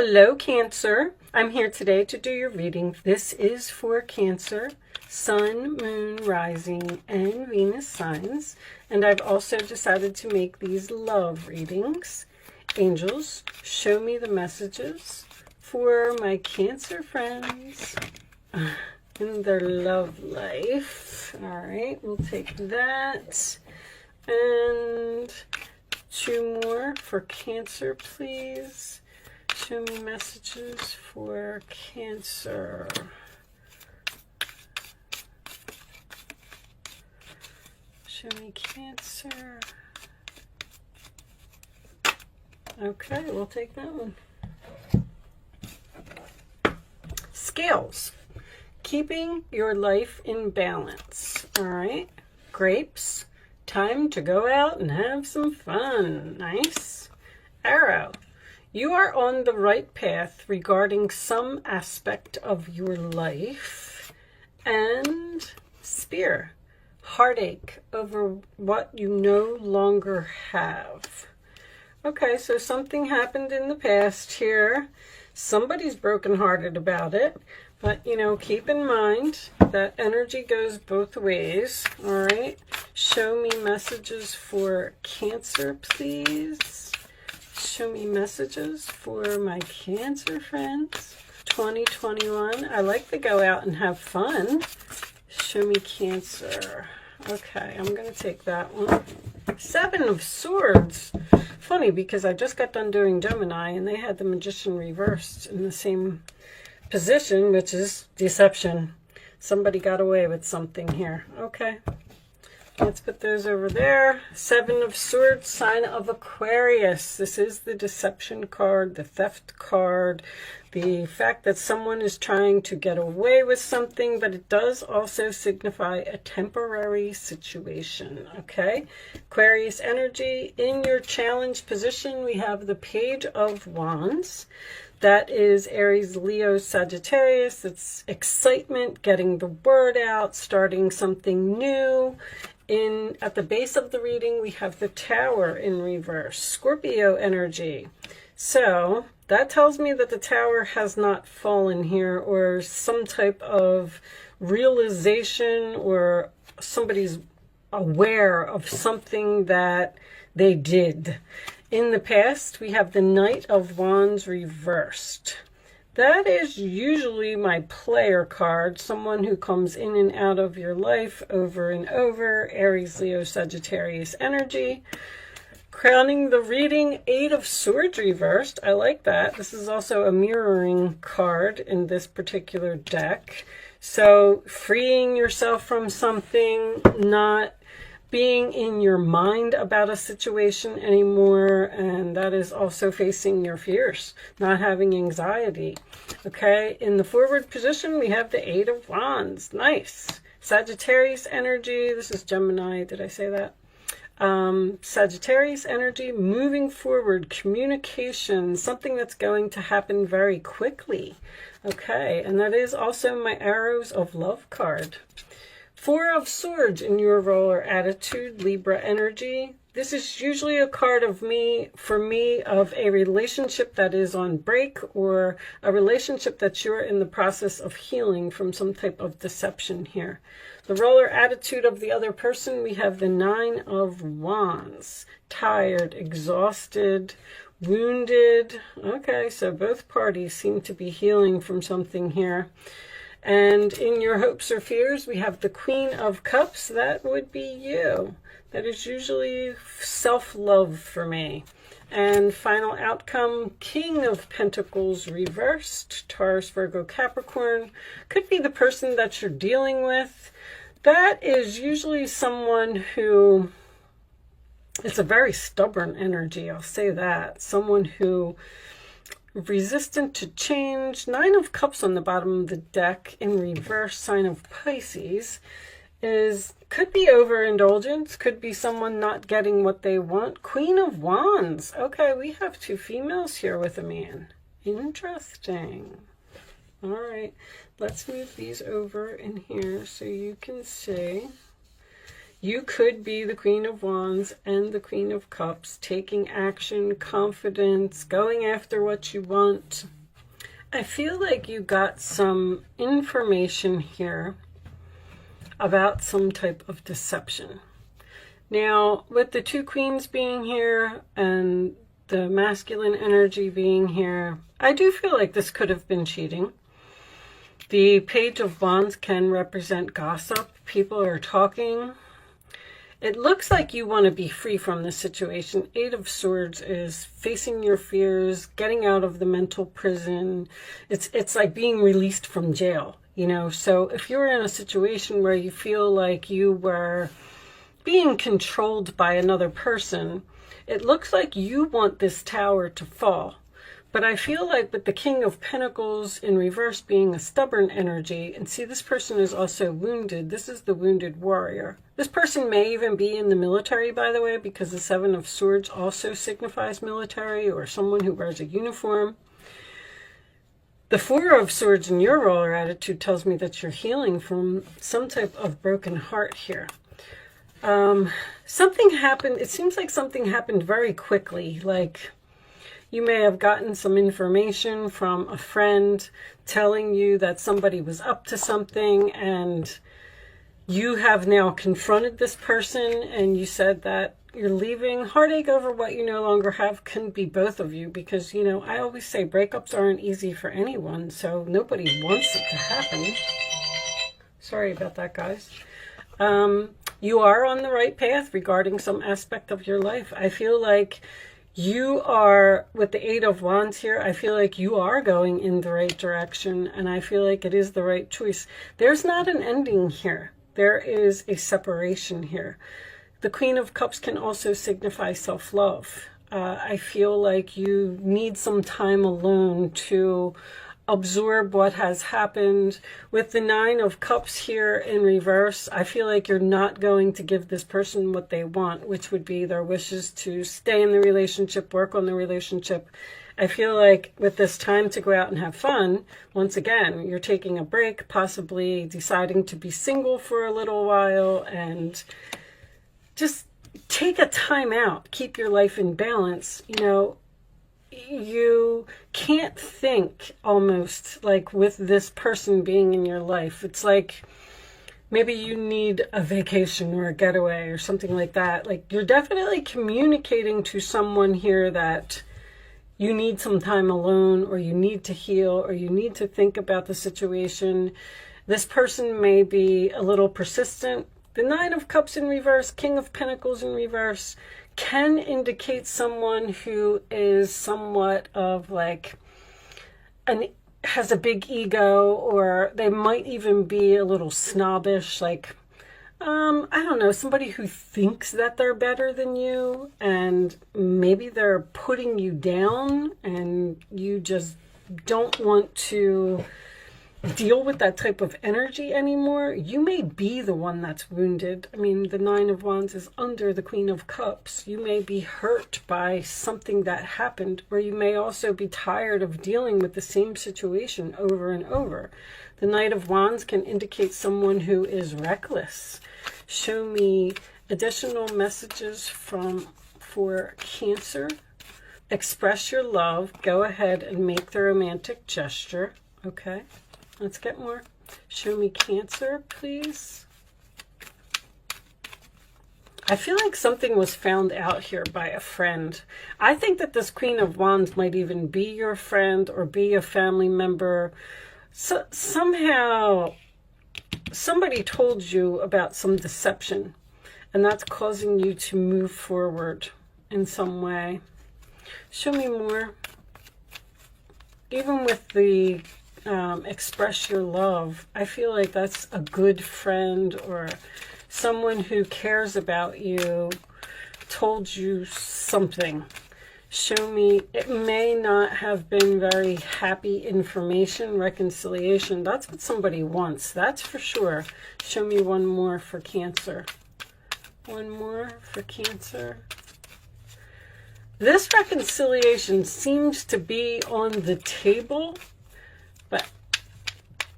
Hello, Cancer. I'm here today to do your reading. This is for Cancer, Sun, Moon, Rising, and Venus signs. And I've also decided to make these love readings. Angels, show me the messages for my Cancer friends in their love life. All right, we'll take that. And two more for Cancer, please. Show me messages for Cancer. Show me Cancer. Okay, we'll take that one. Scales. Keeping your life in balance. All right. Grapes. Time to go out and have some fun. Nice. Arrow. You are on the right path regarding some aspect of your life. And Spear. Heartache over what you no longer have. Okay, so something happened in the past here. Somebody's brokenhearted about it. But, you know, keep in mind that energy goes both ways. All right. Show me messages for Cancer, please. Show me messages for my Cancer friends. 2021. I like to go out and have fun. Show me Cancer. Okay, I'm going to take that one. 7 of Swords. Funny, because I just got done doing Gemini, and they had the Magician reversed in the same position, which is deception. Somebody got away with something here. Okay. Let's put those over there. 7 of Swords, sign of Aquarius. This is the deception card, the theft card, the fact that someone is trying to get away with something, but it does also signify a temporary situation, okay? Aquarius energy. In your challenge position, we have the Page of Wands. That is Aries, Leo, Sagittarius. It's excitement, getting the word out, starting something new. At the base of the reading, we have the Tower in reverse, Scorpio energy. So that tells me that the Tower has not fallen here, or some type of realization, or somebody's aware of something that they did. In the past, we have the Knight of Wands reversed. That is usually my player card, someone who comes in and out of your life over and over. Aries, Leo, Sagittarius energy. Crowning the reading, 8 of Swords reversed. I like that. This is also a mirroring card in this particular deck. So freeing yourself from something, not being in your mind about a situation anymore, and that is also facing your fears, not having anxiety. Okay, in the forward position, we have the 8 of Wands. Nice. Sagittarius energy. This is Gemini. Did I say that? Sagittarius energy, moving forward, communication, something that's going to happen very quickly. Okay, and that is also my Arrows of Love card. 4 of Swords in your role or attitude, Libra energy. This is usually a card of for me, of a relationship that is on break, or a relationship that you're in the process of healing from some type of deception here. The role or attitude of the other person, we have the 9 of Wands. Tired, exhausted, wounded. Okay, so both parties seem to be healing from something here. And in your hopes or fears, we have the Queen of Cups. That would be you. That is usually self-love for me. And final outcome, King of Pentacles reversed. Taurus, Virgo, Capricorn. Could be the person that you're dealing with. That is usually someone who, it's a very stubborn energy, I'll say that. Someone who resistant to change. 9 of Cups on the bottom of the deck in reverse, sign of Pisces, could be overindulgence, could be someone not getting what they want. Queen of Wands. Okay, we have 2 females here with a man. Interesting. All right, let's move these over in here so you can see. You could be the Queen of Wands and the Queen of Cups, taking action, confidence, going after what you want. I feel like you got some information here about some type of deception. Now, with the two queens being here and the masculine energy being here, I do feel like this could have been cheating. The Page of Wands can represent gossip. People are talking. It looks like you want to be free from this situation. Eight of Swords is facing your fears, getting out of the mental prison. It's like being released from jail, you know. So if you're in a situation where you feel like you were being controlled by another person, it looks like you want this tower to fall. But I feel like with the King of Pentacles in reverse being a stubborn energy, and see, this person is also wounded. This is the wounded warrior. This person may even be in the military, by the way, because the Seven of Swords also signifies military or someone who wears a uniform. The Four of Swords in your role or attitude tells me that you're healing from some type of broken heart here. Something happened. It seems like something happened very quickly. Like you may have gotten some information from a friend telling you that somebody was up to something, and you have now confronted this person and you said that you're leaving. Heartache over what you no longer have can be both of you, because, you know, I always say breakups aren't easy for anyone, so nobody wants it to happen. Sorry about that, guys. You are on the right path regarding some aspect of your life. I feel like you are, with the Eight of Wands here, I feel like you are going in the right direction, and I feel like it is the right choice. There's not an ending here. There is a separation here. The Queen of Cups can also signify self-love. I feel like you need some time alone to absorb what has happened. With the Nine of Cups here in reverse, I feel like you're not going to give this person what they want, which would be their wishes to stay in the relationship, work on the relationship. I feel like with this time to go out and have fun, once again, you're taking a break, possibly deciding to be single for a little while, and just take a time out, keep your life in balance. You know, you can't think almost like with this person being in your life. It's like maybe you need a vacation or a getaway or something like that. Like you're definitely communicating to someone here that you need some time alone, or you need to heal, or you need to think about the situation. This person may be a little persistent. The Nine of Cups in reverse, King of Pentacles in reverse, can indicate someone who is somewhat of like has a big ego, or they might even be a little snobbish, like I don't know, somebody who thinks that they're better than you, and maybe they're putting you down and you just don't want to deal with that type of energy anymore. You may be the one that's wounded. I mean, the Nine of Wands is under the Queen of Cups. You may be hurt by something that happened, or you may also be tired of dealing with the same situation over and over. The Knight of Wands can indicate someone who is reckless. Show me additional messages for Cancer. Express your love. Go ahead and make the romantic gesture. Okay. Let's get more. Show me Cancer, please. I feel like something was found out here by a friend. I think that this Queen of Wands might even be your friend or be a family member. So somehow somebody told you about some deception, and that's causing you to move forward in some way. Show me more. Even with the express your love, I feel like that's a good friend or someone who cares about you told you something. Show me, it may not have been very happy information. Reconciliation, that's what somebody wants, that's for sure. Show me one more for Cancer. One more for Cancer. This reconciliation seems to be on the table, but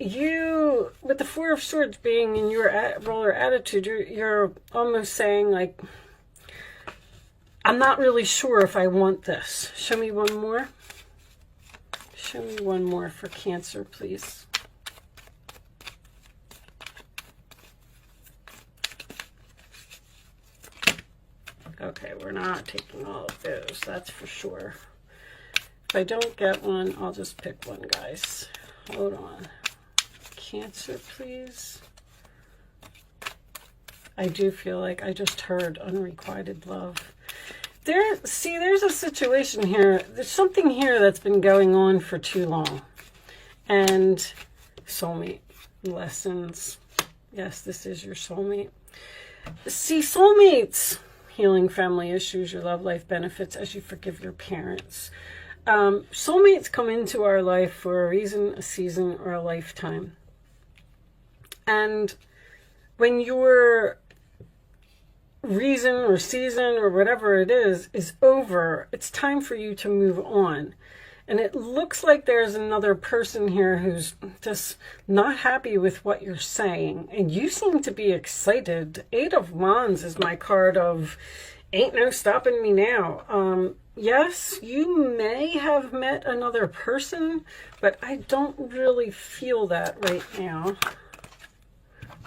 you, with the Four of Swords being in your roller attitude, you're almost saying, like, I'm not really sure if I want this. Show me one more. Show me one more for Cancer, please. Okay, we're not taking all of those, that's for sure. If I don't get one, I'll just pick one, guys. Hold on. Cancer, please. I do feel like I just heard unrequited love. See, there's a situation here. There's something here that's been going on for too long. And soulmate lessons. Yes, this is your soulmate. See, soulmates. Healing family issues, your love life benefits as you forgive your parents. Soulmates come into our life for a reason, a season, or a lifetime. And when your reason or season or whatever it is over, it's time for you to move on. And it looks like there's another person here who's just not happy with what you're saying. And you seem to be excited. Eight of Wands is my card of ain't no stopping me now. Yes, you may have met another person, but I don't really feel that right now.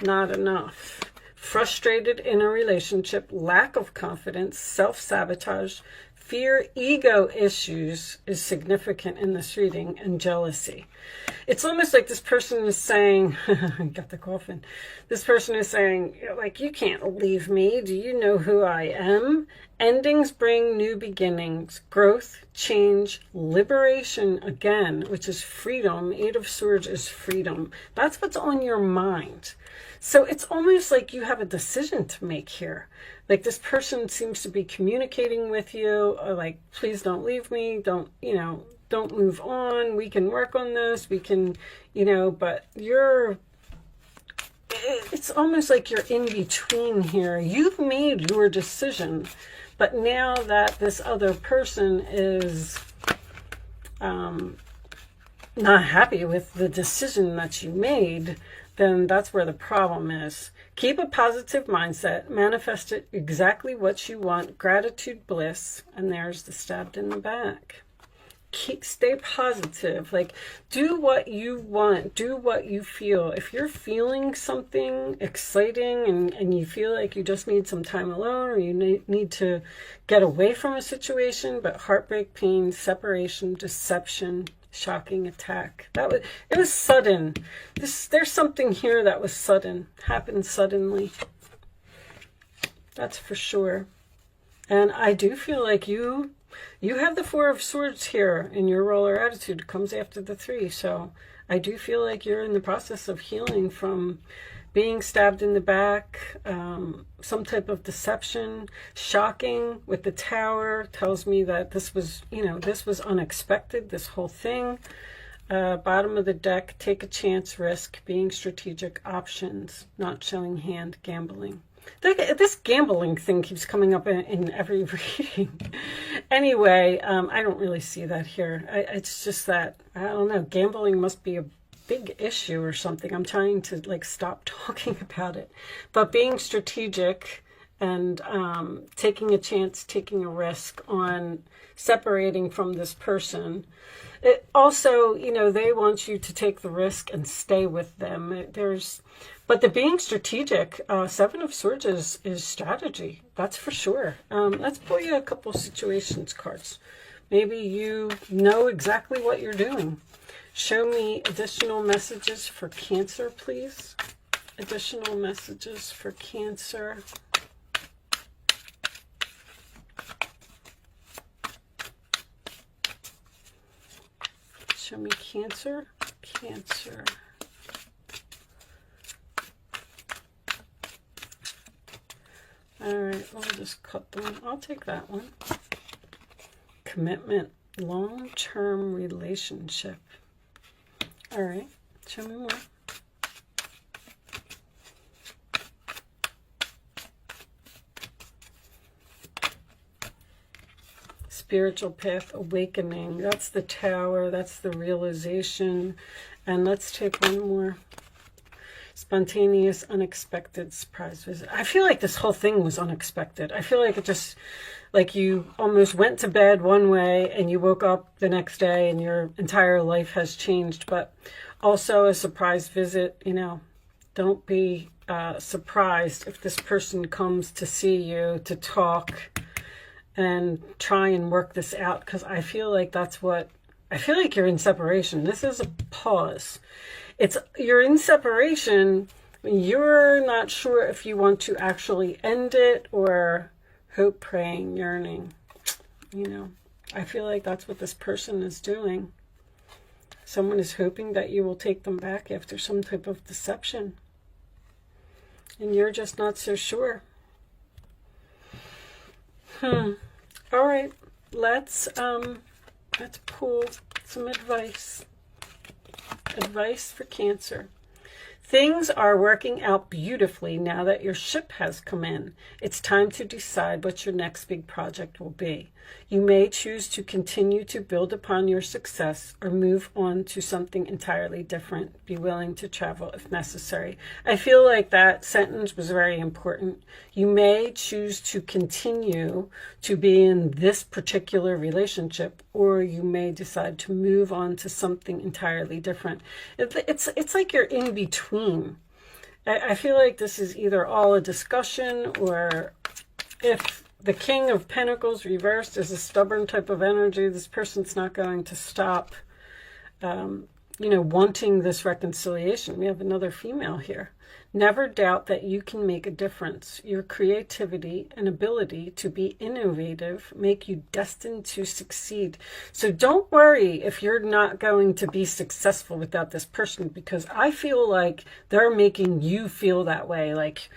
Not enough. Frustrated in a relationship, lack of confidence, self-sabotage, fear, ego issues is significant in this reading, and jealousy. It's almost like this person is saying, I got the coffin. This person is saying, like, you can't leave me. Do you know who I am? Endings bring new beginnings, growth, change, liberation again, which is freedom. Eight of Swords is freedom. That's what's on your mind. So it's almost like you have a decision to make here. Like, this person seems to be communicating with you, or like, please don't leave me. Don't move on. We can work on this. We can, but it's almost like you're in between here. You've made your decision, but now that this other person is not happy with the decision that you made, then that's where the problem is. Keep a positive mindset. Manifest it exactly what you want. Gratitude, bliss. And there's the stabbed in the back. Stay positive. Like, do what you want. Do what you feel. If you're feeling something exciting and you feel like you just need some time alone, or you need to get away from a situation, but heartbreak, pain, separation, deception, shocking attack. It was sudden. There's something here that was sudden. Happened suddenly. That's for sure. And I do feel like you have the Four of Swords here in your roller attitude. It comes after the 3. So I do feel like you're in the process of healing from being stabbed in the back, some type of deception. Shocking with the Tower tells me that this was, this was unexpected, this whole thing. Bottom of the deck, take a chance, risk, being strategic, options, not showing hand, gambling. This gambling thing keeps coming up in every reading. Anyway, I don't really see that here. It's just that, I don't know, gambling must be a big issue or something. I'm trying to stop talking about it. But being strategic and taking a chance, taking a risk on separating from this person. It also, they want you to take the risk and stay with them. But the being strategic, Seven of Swords is strategy. That's for sure. Let's pull you a couple situations cards. Maybe you know exactly what you're doing. Show me additional messages for Cancer, please. Additional messages for Cancer. Show me Cancer. Cancer. All right, I'll just cut them. I'll take that one. Commitment. Long-term relationship. All right, show me more. spiritual path awakening. That's the Tower. That's the realization. And let's take one more. Spontaneous, unexpected surprise visit. I feel like this whole thing was unexpected. I feel like it just, like you almost went to bed one way and you woke up the next day and your entire life has changed. But also a surprise visit, you know, don't be surprised if this person comes to see you, to talk and try and work this out, because I feel like that's what, I feel like you're in separation. This is a pause. You're in separation. You're not sure if you want to actually end it or hope, praying, yearning. You know, I feel like that's what this person is doing. Someone is hoping that you will take them back after some type of deception. And you're just not so sure. All right, let's pull some advice. Advice for Cancer. Things are working out beautifully now that your ship has come in. It's time to decide what your next big project will be. You may choose to continue to build upon your success or move on to something entirely different. Be willing to travel if necessary. I feel like that sentence was very important. You may choose to continue to be in this particular relationship, or you may decide to move on to something entirely different. It's like you're in between. I feel like this is either all a discussion, or if the King of Pentacles reversed is a stubborn type of energy, this person's not going to stop, you know, wanting this reconciliation. We have another female here. Never doubt that you can make a difference. Your creativity and ability to be innovative make you destined to succeed. So don't worry if you're not going to be successful without this person, because I feel like they're making you feel that way. Like,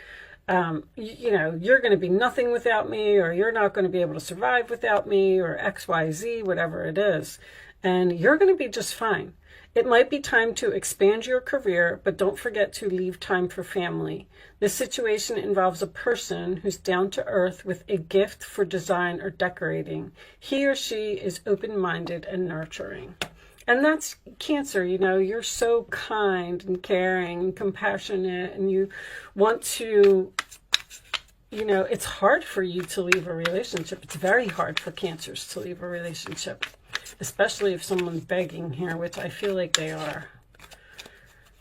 you know, you're going to be nothing without me, or you're not going to be able to survive without me, or XYZ, whatever it is. And you're going to be just fine. It might be time to expand your career, but don't forget to leave time for family. This situation involves a person who's down to earth with a gift for design or decorating. He or she is open-minded and nurturing. And that's Cancer. You know, you're so kind and caring and compassionate, and you want to, you know, it's hard for you to leave a relationship. It's very hard for Cancers to leave a relationship, especially if someone's begging here, which I feel like they are.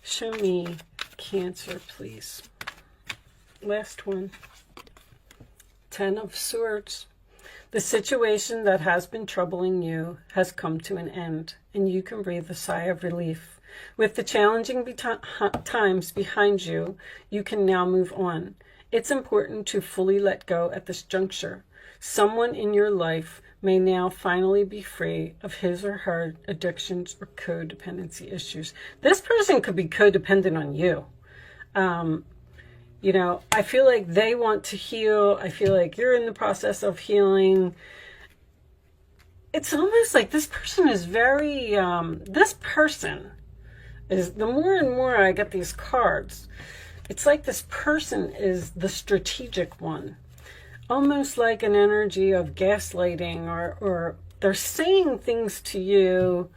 Show me Cancer, please. Last one. 10 of Swords. The situation that has been troubling you has come to an end, and you can breathe a sigh of relief. With the challenging times behind you, you can now move on. It's important to fully let go at this juncture. Someone in your life may now finally be free of his or her addictions or codependency issues. This person could be codependent on you. You know, I feel like they want to heal. I feel like you're in the process of healing. It's almost like this person is very, this person is, the more and more I get these cards, it's like this person is the strategic one. Almost like an energy of gaslighting, or they're saying things to you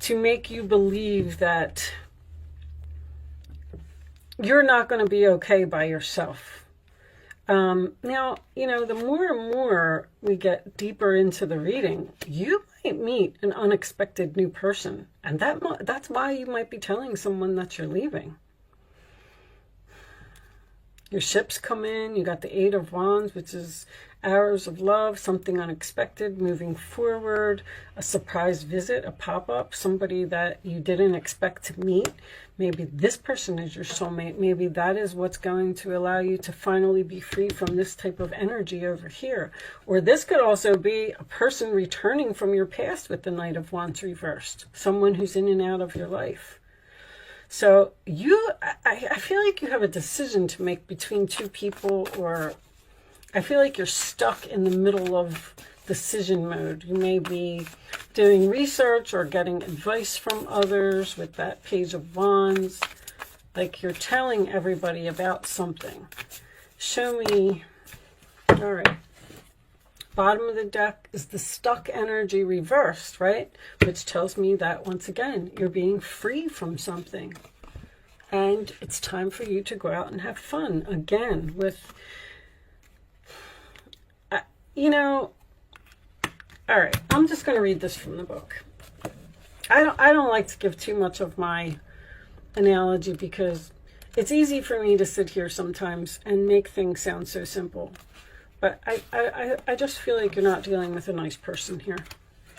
to make you believe that you're not going to be okay by yourself. Now, you know, the more and more we get deeper into the reading, you might meet an unexpected new person. And that's why you might be telling someone that you're leaving. Your ships come in, you got the 8 of Wands, which is arrows of love, something unexpected, moving forward, a surprise visit, a pop-up, somebody that you didn't expect to meet. Maybe this person is your soulmate. Maybe that is what's going to allow you to finally be free from this type of energy over here. Or this could also be a person returning from your past with the Knight of Wands reversed, someone who's in and out of your life. So I feel like you have a decision to make between two people, or I feel like you're stuck in the middle of decision mode. You may be doing research or getting advice from others with that Page of Wands. Like you're telling everybody about something. Show me, all right, Bottom of the deck is the stuck energy reversed, right? Which tells me that, once again, you're being free from something. And it's time for you to go out and have fun again with, you know, all right, I'm just going to read this from the book. I don't like to give too much of my analogy because it's easy for me to sit here sometimes and make things sound so simple. But I just feel like you're not dealing with a nice person here.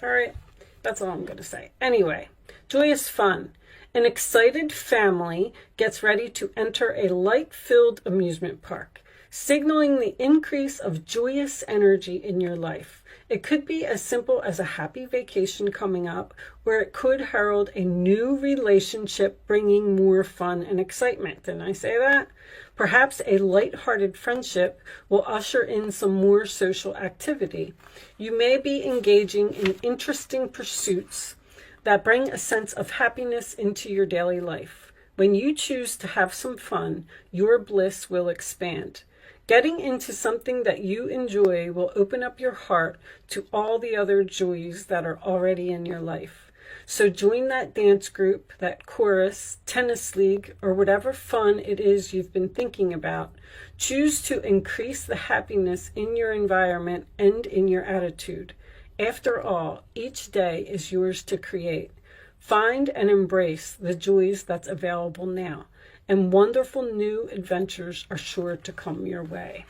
All right, that's all I'm going to say. Anyway, joyous fun. An excited family gets ready to enter a light-filled amusement park, signaling the increase of joyous energy in your life. It could be as simple as a happy vacation coming up, or it could herald a new relationship bringing more fun and excitement. Didn't I say that? Perhaps a light-hearted friendship will usher in some more social activity. You may be engaging in interesting pursuits that bring a sense of happiness into your daily life. When you choose to have some fun, your bliss will expand. Getting into something that you enjoy will open up your heart to all the other joys that are already in your life. So join that dance group, that chorus, tennis league, or whatever fun it is you've been thinking about. Choose to increase the happiness in your environment and in your attitude. After all, each day is yours to create. Find and embrace the joys that's available now, and wonderful new adventures are sure to come your way.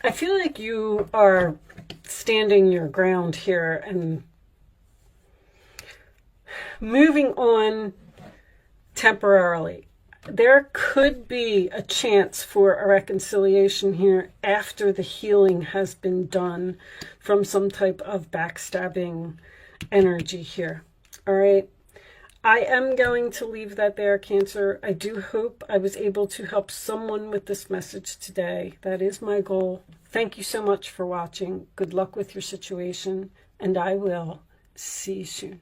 I feel like you are standing your ground here and moving on temporarily. There could be a chance for a reconciliation here after the healing has been done from some type of backstabbing energy here. All right. I am going to leave that there, Cancer. I do hope I was able to help someone with this message today. That is my goal. Thank you so much for watching. Good luck with your situation, and I will see you soon.